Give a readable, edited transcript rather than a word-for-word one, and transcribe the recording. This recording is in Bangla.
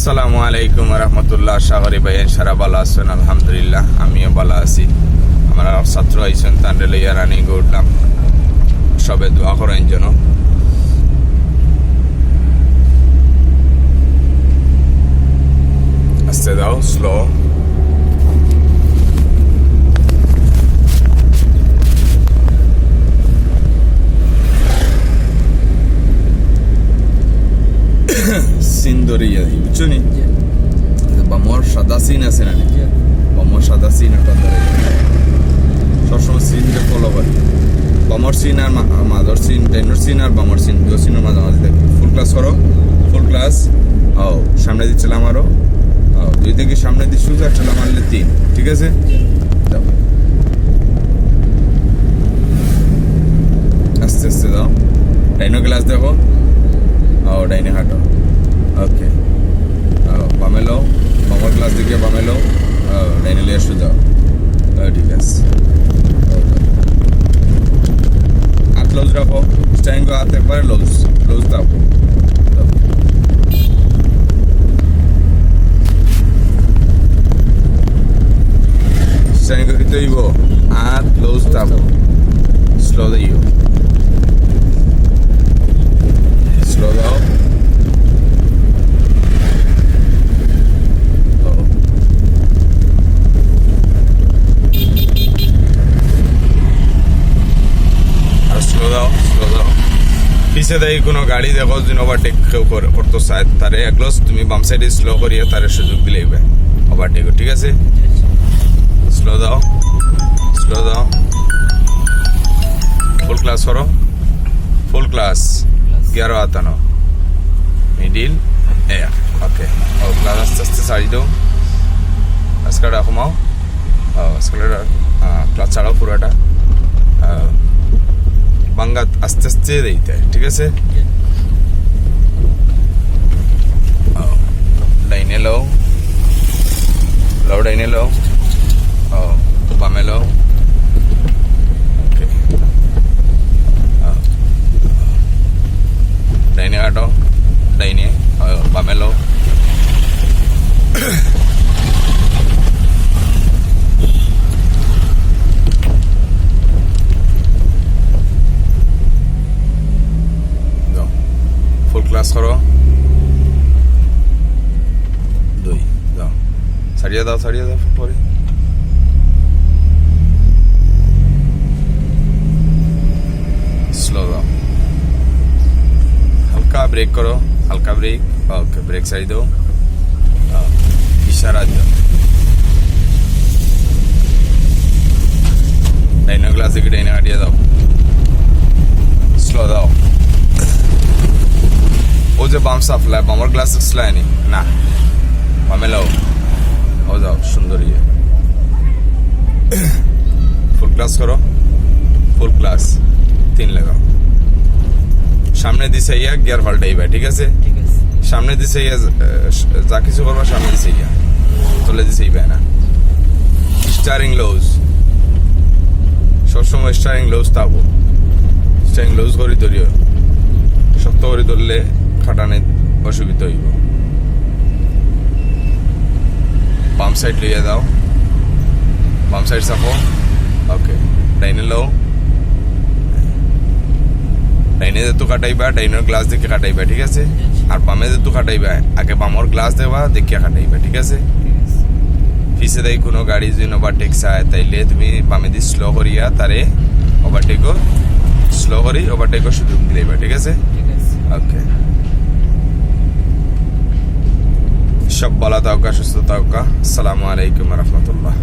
আসসালামু আলাইকুম রহমতুল্লাহ। আশা করি ভাই সারা ভালো আছেন। আলহামদুলিল্লাহ আমিও ভালো আছি। আমার ছাত্র আইসেন তান্ডে লইয়া রানিং উঠলাম, সবে দোয়া করেন যেন। আস্তে দাও, স্লো। সিন্দরিয়া বুঝছো নি, বামর সাদা সিন আছে না, বামর সাদা সিন একটা ধরে সবসময় সিনকে ফলো করে। বামর সিন আর মাদর সিন, টেনর সিন আর বামর সিন, দু সিনের মাঝামাঝি থাকে। ফুল ক্লাস করো, ফুল ক্লাস। ও সামনে দিচ্ছিলাম আরো, দুই থেকে সামনে দিয়ে শুধু একটা মারলে 3, ঠিক আছে? দাও আস্তে আস্তে দাও। ডাইনো গ্লাস দেখো, ডাইনে হাঁটো। ওকে, বামে লো, বামর গ্লাস দিকে বামে লো, ডাইনে লিয়ে আসো, যাও। ঠিক আছে, হাত লুজ রাখো, স্ট্যান্ড হাত একবারে লুজ লুজ দাও। স্ট্যান্ড করতে হইব, হাত লুজ দাও, স্লো দিও, স্লো দাও। পিছে দেয় কোনো গাড়ি দেখো যিনি ওভারটেক কেউ করতো চায়, তারে একলস তুমি বাম সাইডে স্লো করিয়ে তারে সুযোগ দিলেই ওভারটেক, ঠিক আছে? স্লো দাও, স্লো দাও, ফুল ক্লাস করো, ফুল ক্লাস। গিয়ারও আতানো, মিডিল, ওকে। ক্লাস আস্তে আস্তে ছাড়ি দাও, স্কালটা কমাও, স্কালটা ক্লাস ছাড়াও পুরোটা। বাঙ্গা আস্তে আস্তে দিতে, ঠিক আছে? ডাইনে লো, লো ডাইনে লো, বামে লো, ডাইনে হাঁটো, ডাইনে, বামে লো। ক্লাস করো, 2 দাও, ছাড়িয়ে দাও, ছাড়িয়ে দাও, পরে স্লো দাও, হালকা ব্রেক করো, হালকা ব্রেক। ওকে, ব্রেক ছাড়ি দাও, ইশারা দাও। ডাইনো গ্লাস দিকে ডাইনে কাটিয়ে দাও, স্লো দাও। ও যে বাম সাফলায়, বামর গ্লাস স্লাইনি না, বামে লাও, ও যাও, সুন্দর। ফুল ক্লাস করো, ফুল ক্লাস 3 লাগাও। সামনে দিছে ইয়া গিয়ার পাল্টাইবা, ঠিক আছে? সামনে দিছে ইয়া যা কিছু করবা, সামনে দিছে ইয়া, তোলে দিছে ইবা না। স্টারিং লুজ, সবসময় স্টারিং লুজ থাকবো। স্টারিং লুজ করে ধরিও, শক্ত করে ধরলে খাটানে অসুবিধা হইব। বাম সাইড লিয়ে দাও, বাম সাইড চাপো। ওকে, ডাইনে লো, ডাইনে যেহেতু কাটাইবা ডাইনের গ্লাস দেখে কাটাইবা, ঠিক আছে? আর বামে যেহেতু কাটাইবা আগে বামর গ্লাস দেবা দেখিয়া কাটাইবা, ঠিক আছে? পিছে দেয় কোনো গাড়ি যদি ওভারটেক চায়, তাইলে তুমি বামে দিয়ে স্লো করিয়া তারে ওভারটেকও স্লো করি ওভারটেকও সুযোগ দিলেইবা, ঠিক আছে? ওকে, সব ভালো থাকা, সুস্থ থাকা। আসসালামু আলাইকুম রহমতুল্লাহ।